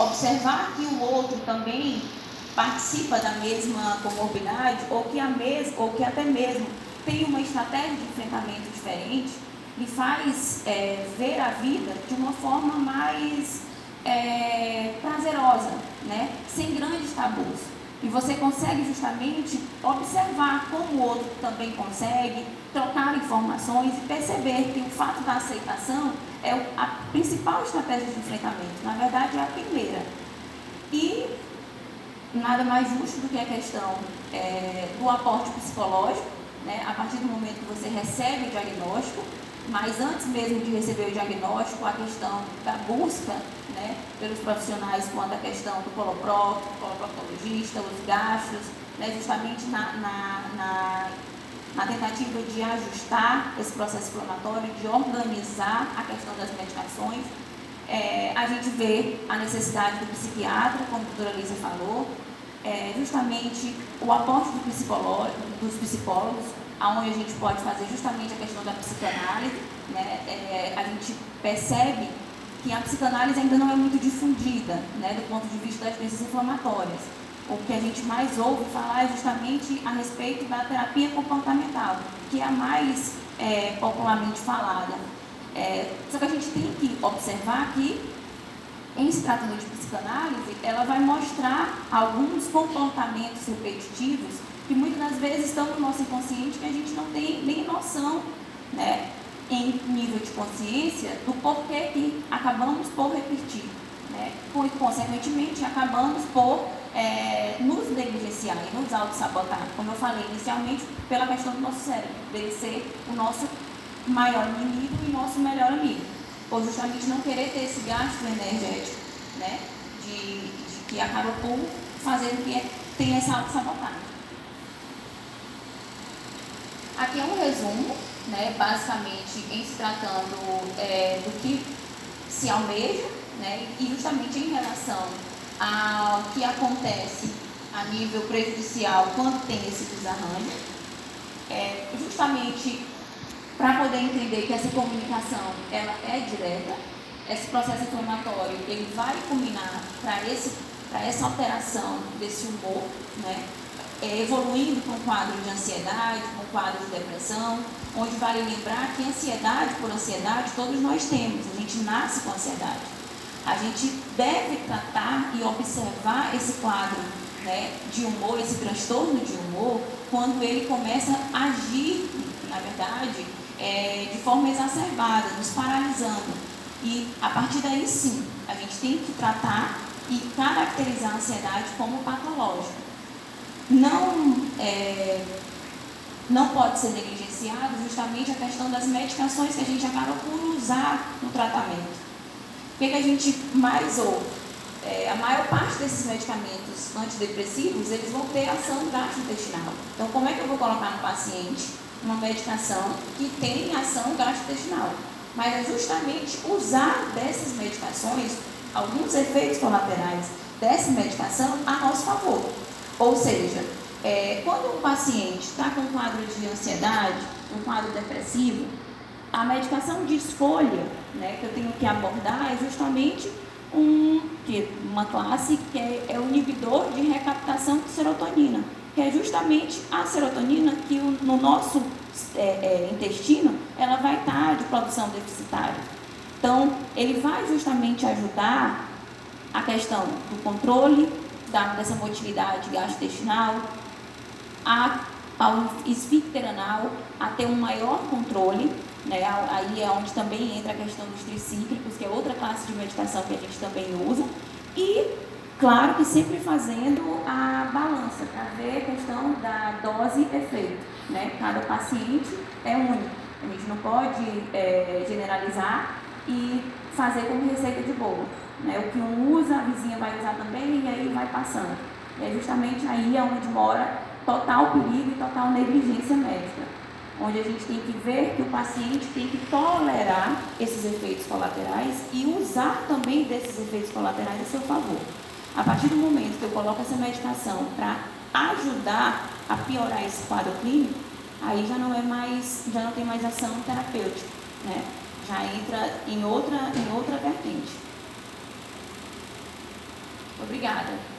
observar que o outro também participa da mesma comorbidade, ou que até mesmo tem uma estratégia de enfrentamento diferente, lhe faz ver a vida de uma forma mais prazerosa, né? Sem grandes tabus. E você consegue justamente observar como o outro também consegue, trocar informações e perceber que o fato da aceitação é a principal estratégia de enfrentamento. Na verdade, é a primeira. E nada mais justo do que a questão do aporte psicológico, né? A partir do momento que você recebe o diagnóstico, mas antes mesmo de receber o diagnóstico, a questão da busca, né, pelos profissionais quanto à questão do coloproctologista, os gastos, né, justamente na tentativa de ajustar esse processo inflamatório, de organizar a questão das medicações. A gente vê a necessidade do psiquiatra, como a doutora Lísia falou, justamente o aporte dos psicólogos, onde a gente pode fazer justamente a questão da psicanálise, né? A gente percebe que a psicanálise ainda não é muito difundida, né, do ponto de vista das doenças inflamatórias. O que a gente mais ouve falar é justamente a respeito da terapia comportamental, que é a mais popularmente falada. Só que a gente tem que observar que, em se tratando de psicanálise, ela vai mostrar alguns comportamentos repetitivos que muitas das vezes estão no nosso inconsciente, que a gente não tem nem noção, né, em nível de consciência, do porquê que acabamos por repetir, né? Consequentemente, acabamos por nos negligenciar e nos auto-sabotar, como eu falei inicialmente, pela questão do nosso cérebro, dele ser o nosso maior inimigo e nosso melhor amigo, ou justamente não querer ter esse gasto energético, né, de que acaba por fazer com que tenha essa auto-sabotagem. Aqui é um resumo, né, basicamente em se tratando do que se almeja, né, e justamente em relação ao que acontece a nível prejudicial quando tem esse desarranjo, justamente para poder entender que essa comunicação ela é direta, esse processo inflamatório ele vai culminar para essa alteração desse humor, né? Evoluindo para um quadro de ansiedade, para um quadro de depressão, onde vale lembrar que ansiedade por ansiedade todos nós temos, a gente nasce com ansiedade. A gente deve tratar e observar esse quadro, né, de humor, esse transtorno de humor, quando ele começa a agir, na verdade, de forma exacerbada, nos paralisando. E a partir daí sim, a gente tem que tratar e caracterizar a ansiedade como patológica. Não pode ser negligenciado justamente a questão das medicações que a gente acaba por usar no tratamento. O que a gente mais ouve? A maior parte desses medicamentos antidepressivos, eles vão ter ação gastrointestinal. Então, como é que eu vou colocar no paciente uma medicação que tem ação gastrointestinal? Mas é justamente usar dessas medicações, alguns efeitos colaterais dessa medicação a nosso favor. Ou seja, quando um paciente está com um quadro de ansiedade, um quadro depressivo, a medicação de escolha, né, que eu tenho que abordar é justamente uma classe que é o inibidor de recaptação de serotonina, que é justamente a serotonina que no nosso intestino ela vai estar de produção deficitária. Então, ele vai justamente ajudar a questão do controle dessa motilidade gastrointestinal, ao esfíncter anal, a ter um maior controle, né? Aí é onde também entra a questão dos tricíclicos, que é outra classe de medicação que a gente também usa, e claro que sempre fazendo a balança, para ver a questão da dose e efeito, né? Cada paciente é único, a gente não pode generalizar e fazer como receita de bolo, né? O que um usa, a vizinha vai usar também e aí vai passando. É justamente aí onde mora total perigo e total negligência médica, onde a gente tem que ver que o paciente tem que tolerar esses efeitos colaterais e usar também desses efeitos colaterais a seu favor. A partir do momento que eu coloco essa medicação para ajudar a piorar esse quadro clínico, aí já não tem mais ação terapêutica, né? Já entra em outra vertente. Obrigada.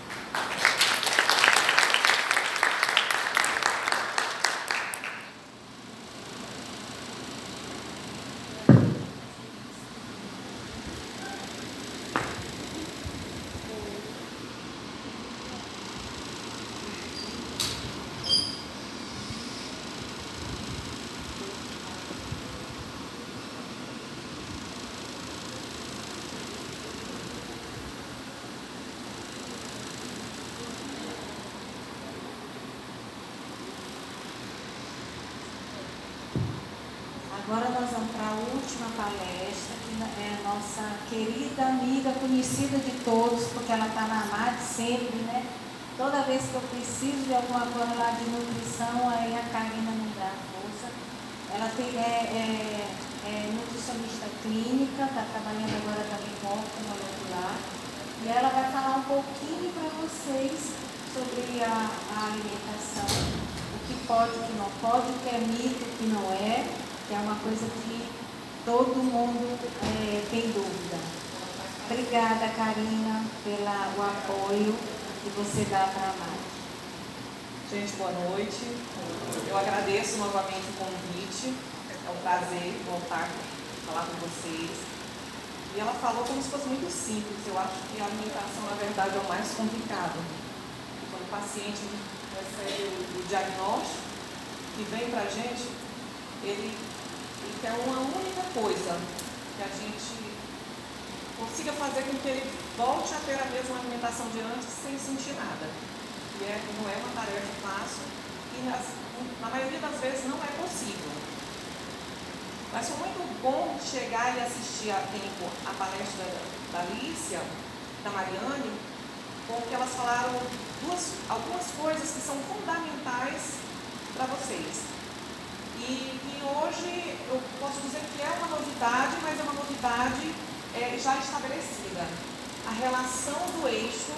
Agora nós vamos para a última palestra, que é a nossa querida amiga, conhecida de todos, porque ela está na AMAD sempre, né? Toda vez que eu preciso de alguma coisa lá de nutrição, aí a Karina me dá força. Ela é nutricionista clínica, está trabalhando agora também com ortomolecular. E ela vai falar um pouquinho para vocês sobre a alimentação, o que pode, o que não pode, o que é mito, o que não é. Que é uma coisa que todo mundo tem dúvida. Obrigada, Karina, pelo apoio que você dá para a MAD. Gente, boa noite. Eu agradeço novamente o convite. É um prazer voltar a falar com vocês. E ela falou como se fosse muito simples. Eu acho que a alimentação, na verdade, é o mais complicado. Quando o paciente recebe o diagnóstico que vem para a gente, ele quer uma única coisa, que a gente consiga fazer com que ele volte a ter a mesma alimentação de antes sem sentir nada. E não é uma tarefa fácil e na maioria das vezes não é possível. Mas foi muito bom chegar e assistir a tempo a palestra da Alicia, da Mariane, porque elas falaram algumas coisas que são fundamentais para vocês. E hoje eu posso dizer que é uma novidade, mas é uma novidade já estabelecida. A relação do eixo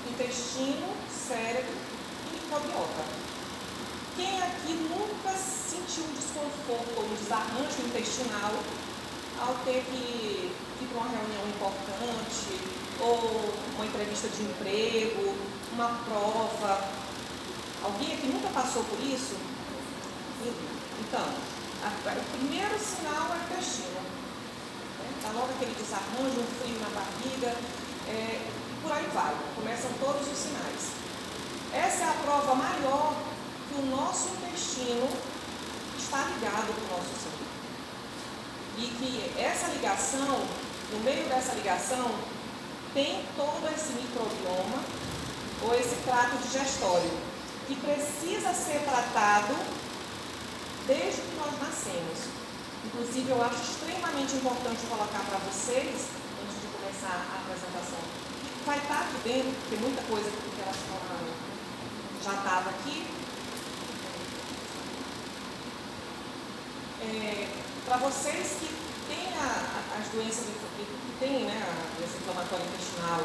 intestino, cérebro e microbiota. Quem aqui nunca sentiu um desconforto ou um desarranjo intestinal ao ter que ir para uma reunião importante, ou uma entrevista de emprego, uma prova? Alguém aqui nunca passou por isso? Então, o primeiro sinal é o intestino. Dá logo aquele desarranjo, um frio na barriga, e por aí vai. Começam todos os sinais. Essa é a prova maior que o nosso intestino está ligado com o nosso sangue. E que essa ligação, no meio dessa ligação, tem todo esse microbioma, ou esse trato digestório, que precisa ser tratado desde que nós nascemos. Inclusive, eu acho extremamente importante colocar para vocês, antes de começar a apresentação, que vai estar aqui dentro, porque muita coisa que elas falaram já estava aqui. Para vocês que têm as doenças, que têm, né, a doença inflamatória intestinal,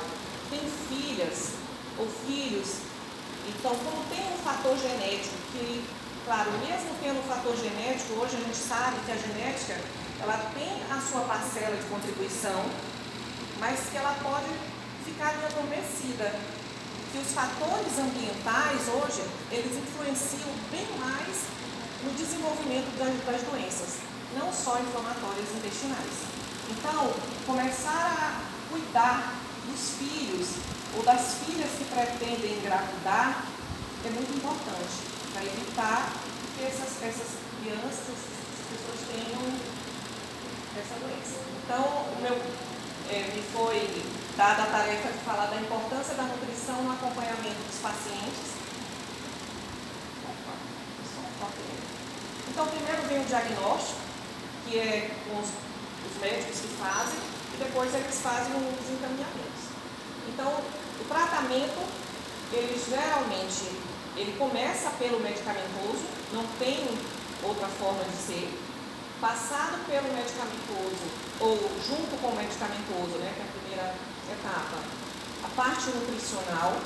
têm filhas ou filhos, então, como tem um fator genético que, claro, mesmo tendo um fator genético, hoje a gente sabe que a genética, ela tem a sua parcela de contribuição, mas que ela pode ficar adormecida. Que os fatores ambientais, hoje, eles influenciam bem mais no desenvolvimento das doenças, não só inflamatórias intestinais. Então, começar a cuidar dos filhos ou das filhas que pretendem engravidar é muito importante, para evitar que essas crianças, essas pessoas tenham essa doença. Então, me foi dada a tarefa de falar da importância da nutrição no acompanhamento dos pacientes. Então, primeiro vem o diagnóstico, que é com os médicos que fazem, e depois eles fazem os encaminhamentos. Então, o tratamento, ele começa pelo medicamentoso, não tem outra forma de ser. Passado pelo medicamentoso, ou junto com o medicamentoso, né, que é a primeira etapa, a parte nutricional.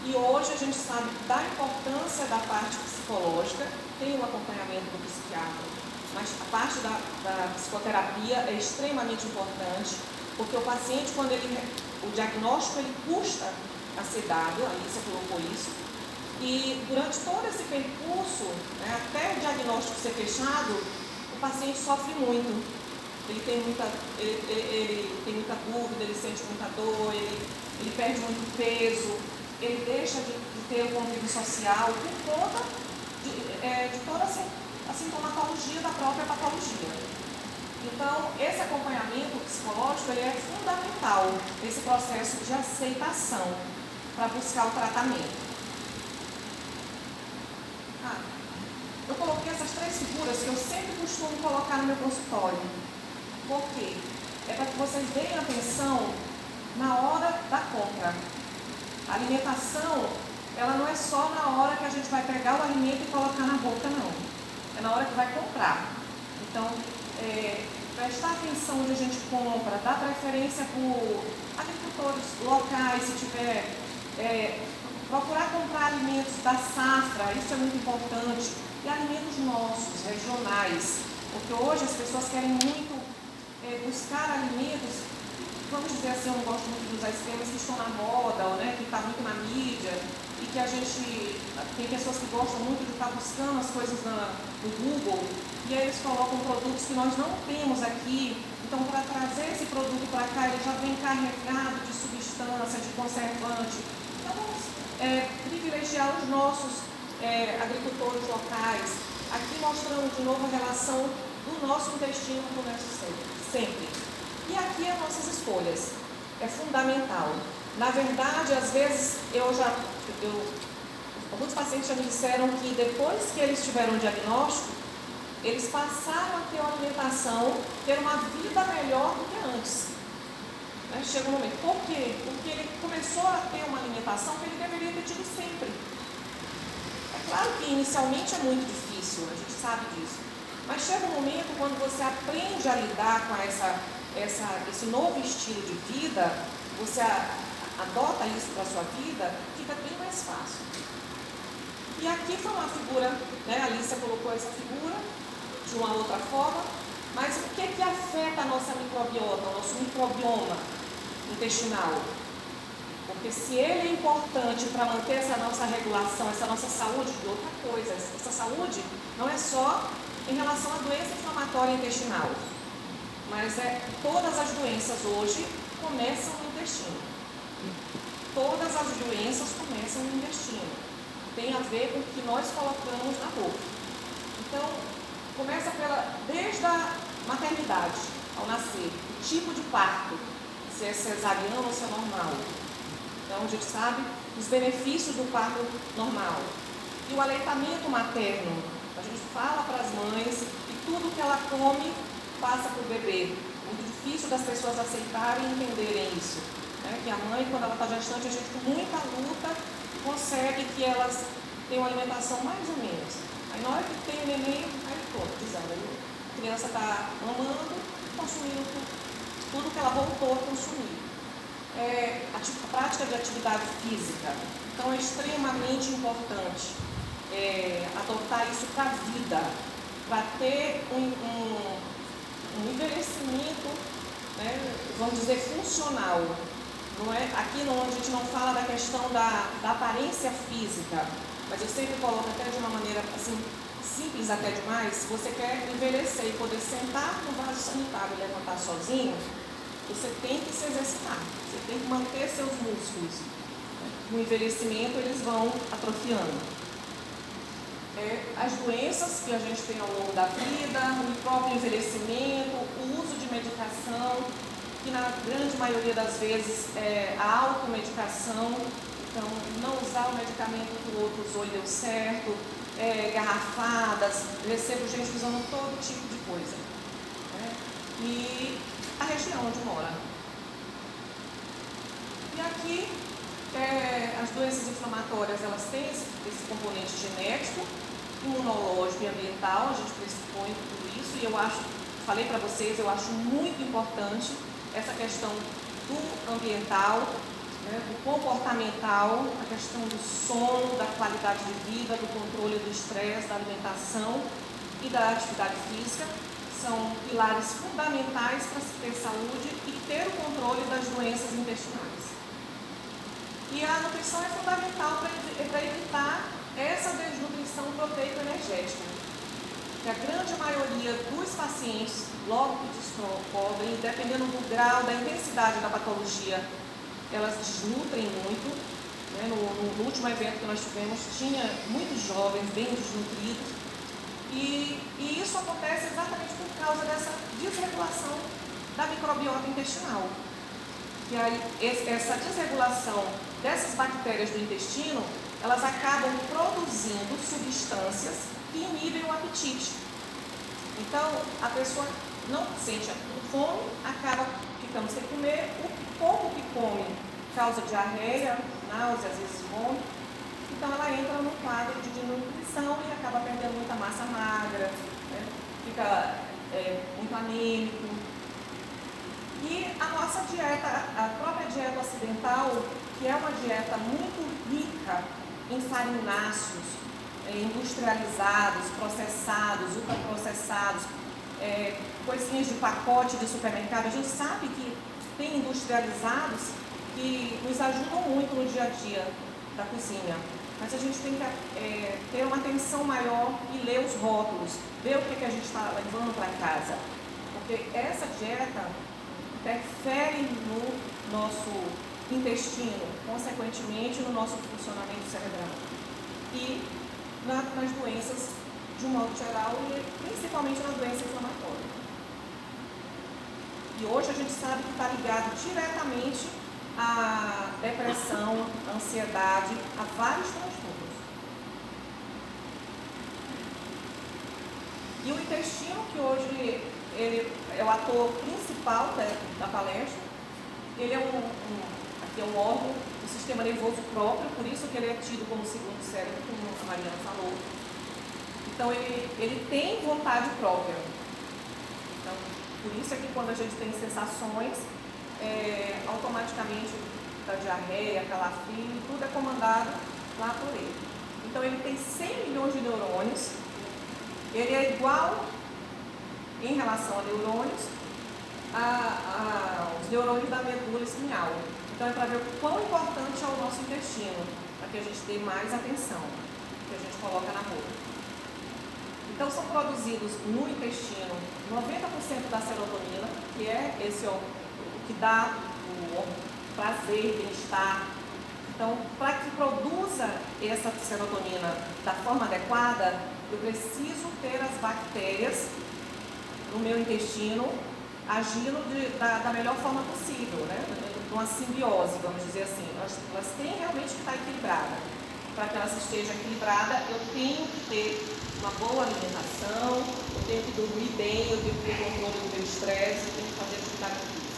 E hoje a gente sabe da importância da parte psicológica, tem o acompanhamento do psiquiatra, mas a parte da psicoterapia é extremamente importante. Porque o paciente, quando o diagnóstico ele custa a ser dado, a Alicia colocou isso, e durante todo esse percurso, né, até o diagnóstico ser fechado, o paciente sofre muito. Ele tem muita dúvida, ele sente muita dor, ele perde muito peso, ele deixa de ter o convívio social por conta de toda a sintomatologia da própria patologia. Então, esse acompanhamento psicológico ele é fundamental nesse processo de aceitação para buscar o tratamento. Eu coloquei essas 3 figuras que eu sempre costumo colocar no meu consultório. Por quê? É para que vocês deem atenção na hora da compra. A alimentação, ela não é só na hora que a gente vai pegar o alimento e colocar na boca, não. É na hora que vai comprar. Então, prestar atenção onde a gente compra, dar preferência por agricultores locais, se tiver, procurar comprar alimentos da safra, isso é muito importante, e alimentos nossos, regionais, porque hoje as pessoas querem muito buscar alimentos, vamos dizer assim, eu não gosto muito de usar esses termos que estão na moda, ou, né, que está muito na mídia, e que a gente, tem pessoas que gostam muito de estar buscando as coisas no Google, e aí eles colocam produtos que nós não temos aqui. Então, para trazer esse produto para cá, ele já vem carregado de substância, de conservante. Então, vamos privilegiar os nossos agricultores locais. Aqui mostrando de novo a relação do nosso intestino com o nosso sempre. E aqui as nossas escolhas. É fundamental. Na verdade, às vezes, alguns pacientes já me disseram que depois que eles tiveram o diagnóstico, eles passaram a ter uma alimentação, ter uma vida melhor do que antes. Chega um momento. Por quê? Porque ele começou a ter uma alimentação que ele deveria ter tido sempre. É claro que inicialmente é muito difícil, a gente sabe disso. Mas chega um momento quando você aprende a lidar com esse novo estilo de vida, você adota isso para a sua vida, fica bem mais fácil. E aqui foi uma figura, né, a Alicia colocou essa figura de uma outra forma, mas o que afeta a nossa microbiota, o nosso microbioma intestinal? Porque se ele é importante para manter essa nossa regulação, essa nossa saúde, de outra coisa, essa saúde não é só em relação à doença inflamatória intestinal, mas todas as doenças hoje começam no intestino. Todas as doenças começam no intestino. Tem a ver com o que nós colocamos na boca. Então, começa desde a maternidade, ao nascer, o tipo de parto, se é cesariano ou se é normal. Então, a gente sabe os benefícios do parto normal. E o aleitamento materno, a gente fala para as mães e tudo que ela come passa para o bebê. Muito difícil das pessoas aceitarem e entenderem isso. Que a mãe, quando ela está gestante, a gente com muita luta consegue que elas tenham uma alimentação mais ou menos. Aí na hora que tem o neném, aí pronto, desanda. A criança está mamando, consumindo tudo que ela voltou a consumir. A prática de atividade física. Então é extremamente importante adotar isso para a vida, para ter um envelhecimento, né, vamos dizer, funcional. Aqui a gente não fala da questão da aparência física, mas eu sempre coloco até de uma maneira assim, simples até demais. Se você quer envelhecer e poder sentar no vaso sanitário e levantar sozinho, você tem que se exercitar, você tem que manter seus músculos. No envelhecimento eles vão atrofiando. As doenças que a gente tem ao longo da vida, o próprio envelhecimento, o uso de medicação, que na grande maioria das vezes é a automedicação. Então, não usar o medicamento que o outro usou e deu certo, garrafadas, eu recebo gente usando todo tipo de coisa. E a região onde mora. E aqui, as doenças inflamatórias, elas têm esse componente genético, imunológico e ambiental, a gente pressupõe tudo isso, e falei para vocês, eu acho muito importante essa questão do ambiental, do comportamental, a questão do sono, da qualidade de vida, do controle do estresse, da alimentação e da atividade física, são pilares fundamentais para se ter saúde e ter o controle das doenças intestinais. E a nutrição é fundamental para evitar essa desnutrição proteico-energética, que a grande maioria dos pacientes, logo que descobrem, dependendo do grau, da intensidade da patologia, elas desnutrem muito. Né? No último evento que nós tivemos, tinha muitos jovens bem desnutridos, e isso acontece exatamente por causa dessa desregulação da microbiota intestinal. E aí, essa desregulação dessas bactérias do intestino, elas acabam produzindo substâncias que inibem o apetite. Então, a pessoa não sente fome, acaba ficando sem comer, o pouco que come causa diarreia, náusea, às vezes vômito. Então, ela entra num quadro de desnutrição e acaba perdendo muita massa magra, né? Fica muito anêmico. E a nossa dieta, a própria dieta ocidental, que é uma dieta muito rica em farináceos, industrializados, processados, ultraprocessados, coisinhas de pacote de supermercado, a gente sabe que tem industrializados que nos ajudam muito no dia a dia da cozinha. Mas a gente tem que ter uma atenção maior e ler os rótulos, ver o que a gente está levando para casa. Porque essa dieta interfere no nosso intestino, consequentemente no nosso funcionamento cerebral. E nas doenças de um modo geral e principalmente na doença inflamatória. E hoje a gente sabe que está ligado diretamente à depressão, à ansiedade, a vários transtornos. E o intestino, que hoje ele é o ator principal da palestra, ele é aqui é um órgão do sistema nervoso próprio, por isso que ele é tido como segundo cérebro, como a Mariana falou. Então, ele tem vontade própria. Então, por isso é que quando a gente tem sensações, automaticamente da diarreia, calafrio, tudo é comandado lá por ele. Então, ele tem 100 milhões de neurônios, ele é igual, em relação a neurônios, aos neurônios da medula espinhal. Então, é para ver o quão importante é o nosso intestino, para que a gente dê mais atenção, que a gente coloca na boca. Então, são produzidos no intestino 90% da serotonina, que é o que dá o prazer, bem-estar. Então, para que produza essa serotonina da forma adequada, eu preciso ter as bactérias no meu intestino agindo da melhor forma possível, né? Uma simbiose, vamos dizer assim. Elas têm realmente que estar equilibradas. Para que elas estejam equilibradas, eu tenho que ter uma boa alimentação, eu tenho que dormir bem, eu tenho que ter controle do meu estresse, eu tenho que fazer atividade física.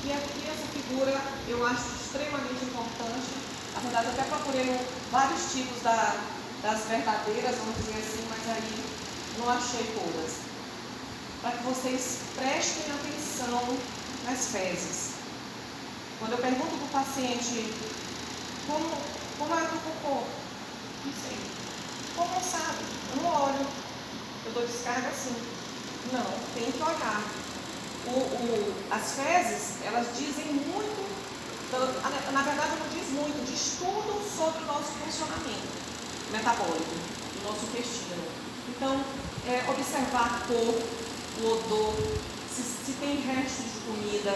E aqui essa figura eu acho extremamente importante. Na verdade, eu até procurei vários tipos das verdadeiras, vamos dizer assim, mas aí não achei todas. Para que vocês prestem atenção nas fezes. Quando eu pergunto para o paciente como é o cocô, não sei. Como não sabe? Eu não olho. Eu dou descarga assim. Não, tem que olhar. As fezes, elas dizem muito, na verdade não diz muito, diz tudo sobre o nosso funcionamento metabólico, do nosso intestino. Então, observar a cor, o odor, se tem restos de comida,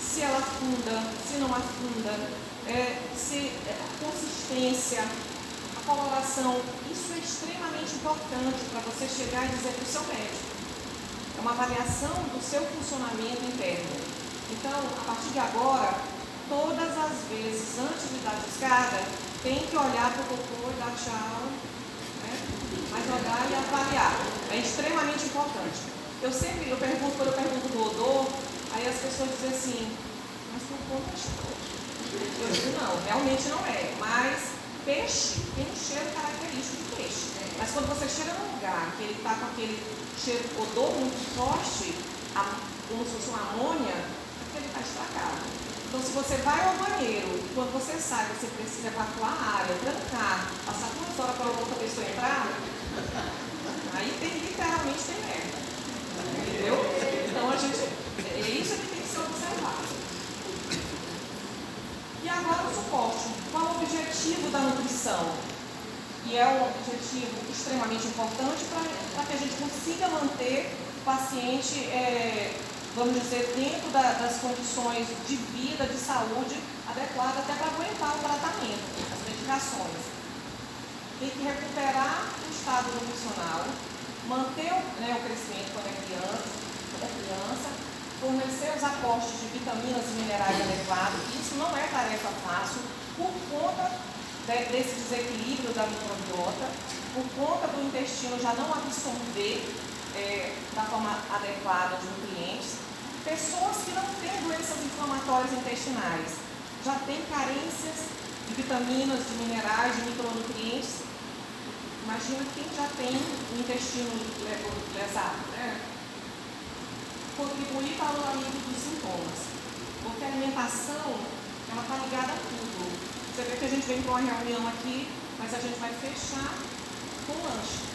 se ela afunda, se não afunda, a consistência, a coloração, isso é extremamente importante para você chegar e dizer para o seu médico. É uma avaliação do seu funcionamento interno. Então, a partir de agora, todas as vezes antes de dar descarga, tem que olhar para o cocô e dar tchau, né? Mas olhar e avaliar. É extremamente importante. Quando eu pergunto do odor, aí as pessoas dizem assim, mas o cocô não é cheiro. Eu digo, não, realmente não é. Mas peixe tem um cheiro característico de peixe. Mas quando você chega num lugar que ele está com aquele cheiro, odor muito forte, como se fosse uma amônia, é porque ele está estragado. Então, se você vai ao banheiro e quando você sai, você precisa evacuar a área, trancar, passar 2 horas para outra pessoa entrar, Aí literalmente tem merda. Entendeu? Então isso que tem que ser observado. E agora o suporte. Qual é o objetivo da nutrição? E é um objetivo extremamente importante para que a gente consiga manter o paciente, vamos dizer, dentro das condições de vida, de saúde adequadas, até para aguentar o tratamento, as medicações. Tem que recuperar o estado nutricional, manter o crescimento quando é criança, fornecer os aportes de vitaminas e minerais adequados. Isso não é tarefa fácil por conta desse desequilíbrio da microbiota, por conta do intestino já não absorver da forma adequada os nutrientes. Pessoas que não têm doenças inflamatórias intestinais já têm carências de vitaminas, de minerais, de micronutrientes. Imagina quem já tem o intestino lesado, né? Contribuir para o alívio dos sintomas. Porque a alimentação, ela está ligada a tudo. Você vê que a gente vem para uma reunião aqui, mas a gente vai fechar com lanche.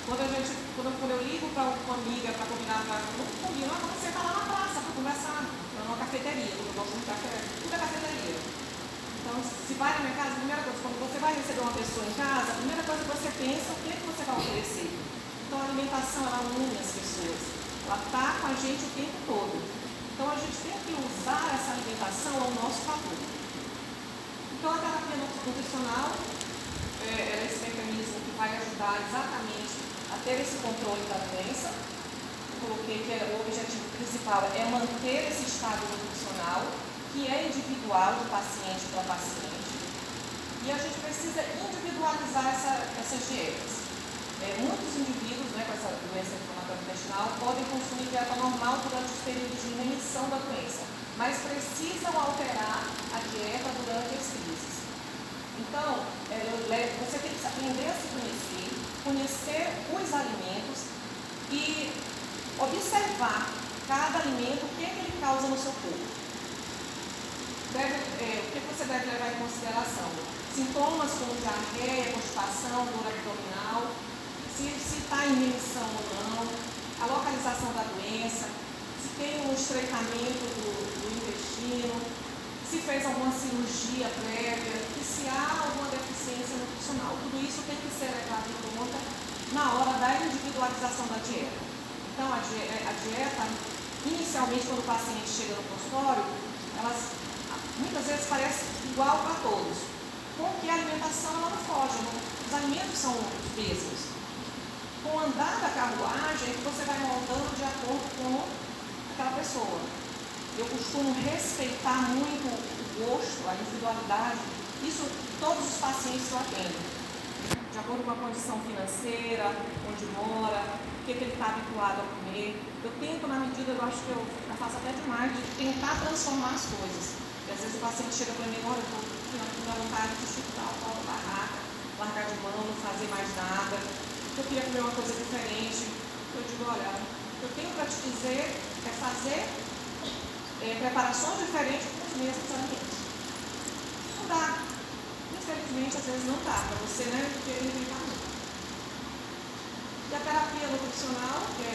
Quando eu ligo para uma amiga para combinar, vamos sentar lá na praça para conversar, numa cafeteria, porque eu gosto muito de café, tudo é cafeteria. Então, se vai na minha casa, a primeira coisa, quando você vai receber uma pessoa em casa, a primeira coisa que você pensa é o que você vai oferecer. Então, a alimentação, ela une as pessoas. Ela está com a gente o tempo todo. Então, a gente tem que usar essa alimentação ao nosso favor. Então, a terapia nutricional é esse mecanismo que vai ajudar exatamente a ter esse controle da doença. Eu coloquei que o objetivo principal é manter esse estado nutricional, que é individual de paciente para paciente. E a gente precisa individualizar essas dietas. Muitos indivíduos, com essa doença inflamatória intestinal podem consumir dieta normal durante os períodos de remissão da doença, mas precisam alterar a dieta durante as crises. Então, você tem que aprender a se conhecer os alimentos e observar cada alimento, o que é que ele causa no seu corpo. O que você deve levar em consideração? Sintomas como diarreia, constipação, dor abdominal, se está em remissão ou não, a localização da doença, se tem um estreitamento do intestino, se fez alguma cirurgia prévia, e se há alguma deficiência nutricional. Tudo isso tem que ser levado em conta na hora da individualização da dieta. Então, a dieta, inicialmente, quando o paciente chega no consultório, elas muitas vezes parece igual para todos. Porque a alimentação ela não foge, os alimentos são os mesmos. Com o andar da carruagem, você vai moldando de acordo com aquela pessoa. Eu costumo respeitar muito o gosto, a individualidade, isso todos os pacientes que eu atendo. De acordo com a condição financeira, onde mora, o que ele está habituado a comer. Eu tento, na medida, eu acho que eu faço até demais, de tentar transformar as coisas. E às vezes o paciente chega para mim, olha, eu estou com vontade de chutar o pau da barraca, largar de mão, não fazer mais nada. Eu queria comer uma coisa diferente. Eu digo, olha, eu tenho para te dizer é fazer preparações diferentes com os mesmos alimentos. Não dá. Infelizmente, às vezes não dá para você, querer inventar muito. E a terapia nutricional, que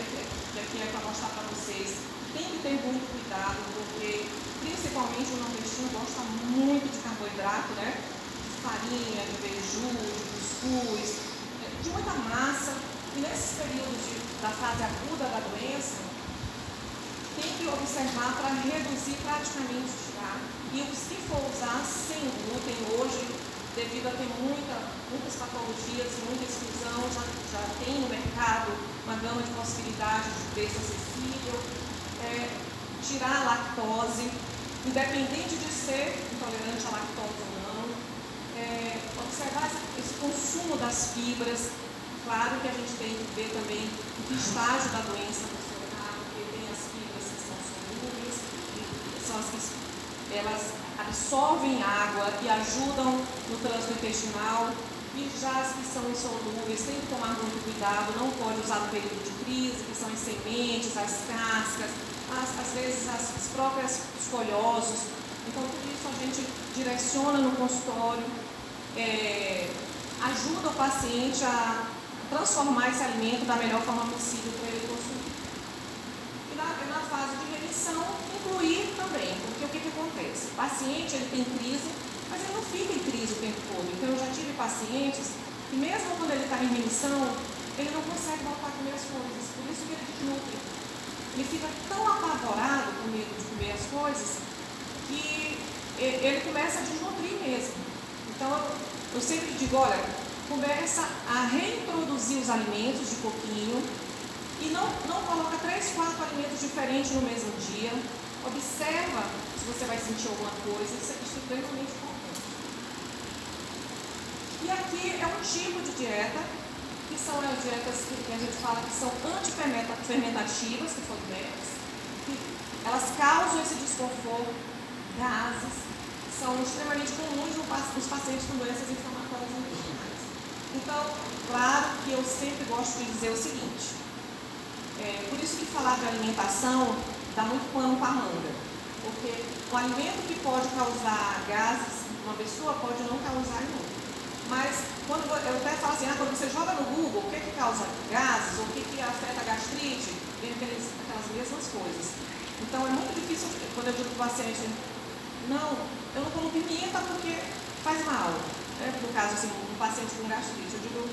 aqui é para mostrar para vocês, tem que ter muito cuidado, porque principalmente o nordestino gosta muito de carboidrato, de farinha, de beiju, de cuscuz, de muita massa, e nesses períodos da fase aguda da doença, tem que observar para reduzir praticamente o chá. E os que for usar sem glúten hoje, devido a ter muitas patologias, muita exclusão, já tem no mercado uma gama de possibilidades de preço acessível, tirar a lactose, independente de ser intolerante à lactose ou não, observar esse consumo das fibras. Claro que a gente tem que ver também o que estágio da doença você está, porque tem as fibras que são solúveis, que são as que elas absorvem água e ajudam no trânsito intestinal, e já as que são insolúveis, tem que tomar muito cuidado, não pode usar no período de crise, que são as sementes, as cascas, às vezes as próprias escoliosos. Então, tudo isso a gente direciona no consultório, ajuda o paciente a transformar esse alimento da melhor forma possível para ele consumir. E na fase de remissão, incluir também, porque o que acontece? O paciente ele tem crise, mas ele não fica em crise o tempo todo. Então eu já tive pacientes que mesmo quando ele está em remissão, ele não consegue voltar a comer as coisas, por isso que ele desnutre. Ele fica tão apavorado com medo de comer as coisas que ele começa a desnutrir mesmo. Então eu sempre digo, olha, começa a reintroduzir os alimentos de pouquinho e não coloca 3, 4 alimentos diferentes no mesmo dia. Observa se você vai sentir alguma coisa, isso é extremamente importante. E aqui é um tipo de dieta, que são as dietas que a gente fala que são antifermentativas, que são dietas, que elas causam esse desconforto, gases, são extremamente comuns nos pacientes com doenças inflamatórias intestinais. Então, claro que eu sempre gosto de dizer o seguinte, por isso que falar de alimentação dá muito pano para a manga, porque um alimento que pode causar gases numa pessoa pode não causar em outra. Mas quando eu até falo assim, quando você joga no Google o que causa gases, ou o que afeta a gastrite, vem aquelas mesmas coisas. Então é muito difícil quando eu digo para o paciente, não, eu não como pimenta porque faz mal. No caso, assim, um paciente com gastrite, eu digo,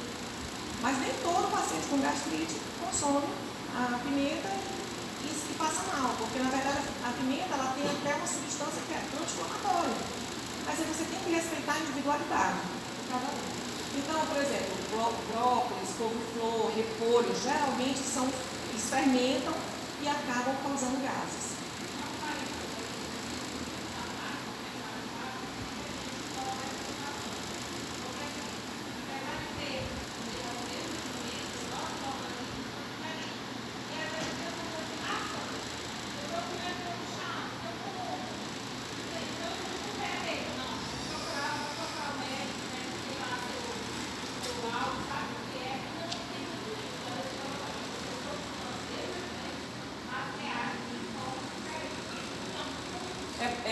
mas nem todo paciente com gastrite consome a pimenta e passa mal, porque na verdade a pimenta ela tem até uma substância que é anti-inflamatória. Mas aí você tem que respeitar a individualidade de cada um. Então, por exemplo, brócolis, couve-flor, repolho, geralmente eles fermentam e acabam causando gases.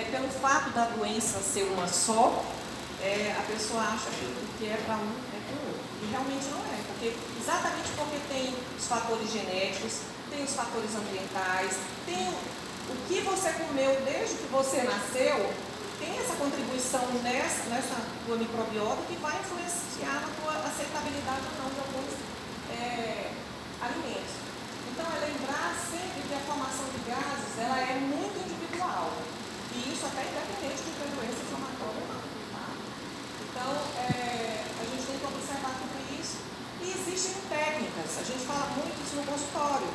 Pelo fato da doença ser uma só, a pessoa acha que o que é para um é para o outro. E realmente não é, exatamente porque tem os fatores genéticos, tem os fatores ambientais, tem o que você comeu desde que você nasceu, tem essa contribuição nessa tua microbiota que vai influenciar na tua aceitabilidade ou não de alguns alimentos. Então é lembrar sempre que a formação de gases ela é muito individual. E isso até independente de ter doença inflamatória ou não. Tá? Então, a gente tem que observar tudo isso. E existem técnicas, a gente fala muito isso no consultório.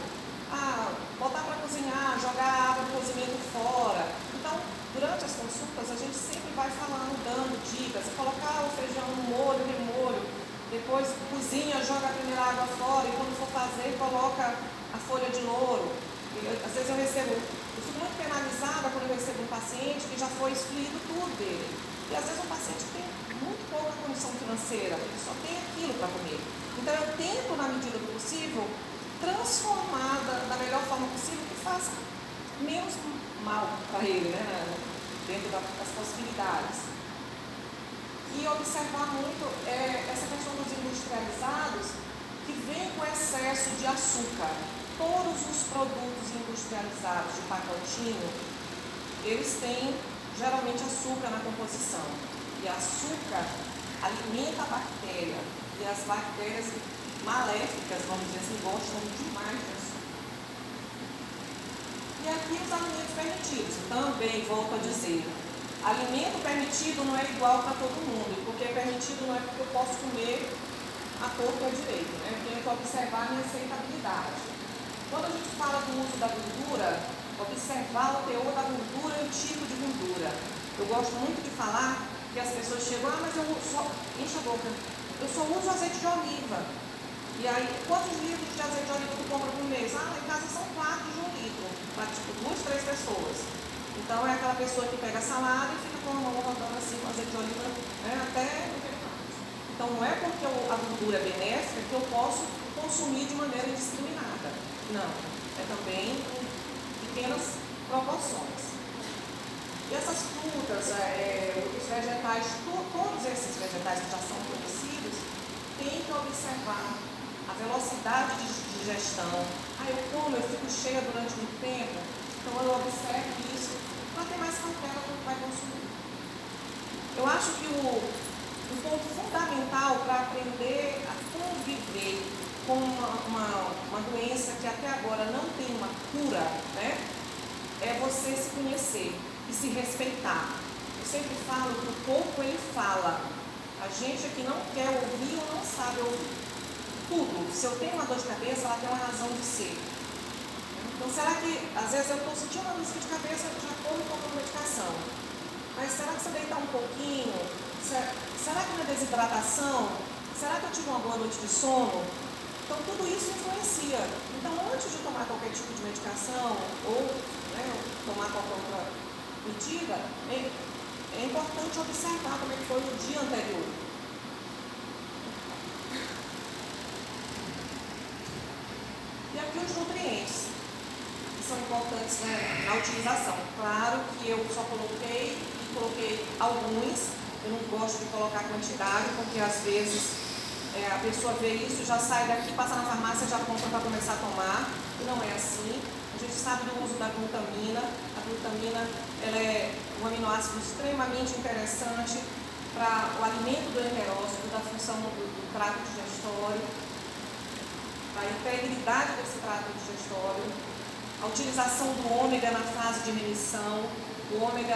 Botar para cozinhar, jogar água do cozimento fora. Então, durante as consultas, a gente sempre vai falando, dando dicas. Colocar o feijão no molho, remolho. Depois cozinha, joga a primeira água fora. E quando for fazer, coloca a folha de louro. Às vezes eu fico muito penalizada quando eu recebo um paciente que já foi excluído tudo dele. E às vezes um paciente tem muito pouca condição financeira, ele só tem aquilo para comer. Então eu tento, na medida do possível, transformar da melhor forma possível que faça menos mal para ele, né, dentro das possibilidades. E observar muito essa questão dos industrializados que vem com excesso de açúcar. Todos os produtos industrializados de pacotinho, eles têm geralmente açúcar na composição. E açúcar alimenta a bactéria. E as bactérias maléficas, vamos dizer assim, gostam demais de açúcar. E aqui os alimentos permitidos. Também, volto a dizer, alimento permitido não é igual para todo mundo. Porque permitido não é porque eu posso comer a torta e a direito. Né? Eu tenho que observar a minha aceitabilidade. Quando a gente fala do uso da gordura, observar o teor da gordura e o tipo de gordura. Eu gosto muito de falar que as pessoas chegam, mas eu só enche a boca. Eu só uso azeite de oliva. E aí, quantos litros de azeite de oliva tu compra por mês? Lá em casa são 4 de 1 litro, para tipo 2, 3 pessoas. Então é aquela pessoa que pega a salada e fica com a mão rodando assim com azeite de oliva, né, até não ter mais. Então não é porque a gordura é benéfica que eu posso consumir de maneira indiscriminada. Não, é também em pequenas proporções. E essas frutas, os vegetais, todos esses vegetais que já são conhecidos, tem que observar a a velocidade de digestão. Eu como, eu fico cheia durante muito tempo, então eu observo isso para ter mais cautela quando vai consumir. Eu acho que o ponto fundamental para aprender a conviver com uma doença que até agora não tem uma cura, né, é você se conhecer e se respeitar. Eu sempre falo que o corpo ele fala. A gente aqui não quer ouvir ou não sabe ouvir. Tudo. Se eu tenho uma dor de cabeça, ela tem uma razão de ser. Então, será que, às vezes, eu estou sentindo uma dor de cabeça, eu já como uma medicação. Mas será que se eu deitar um pouquinho? Será que não é desidratação? Será que eu tive uma boa noite de sono? Então, tudo isso influencia. Então, antes de tomar qualquer tipo de medicação ou tomar qualquer outra medida, é importante observar como é que foi o dia anterior. E aqui os nutrientes, que são importantes, né, na utilização. Claro que eu só coloquei alguns, eu não gosto de colocar quantidade, porque às vezes a pessoa vê isso, já sai daqui, passa na farmácia, já compra para começar a tomar, e não é assim. A gente sabe do uso da glutamina. A glutamina ela é um aminoácido extremamente interessante para o alimento do enterócito, da função do trato digestório, a integridade desse trato digestório, a utilização do ômega na fase de remissão. O ômega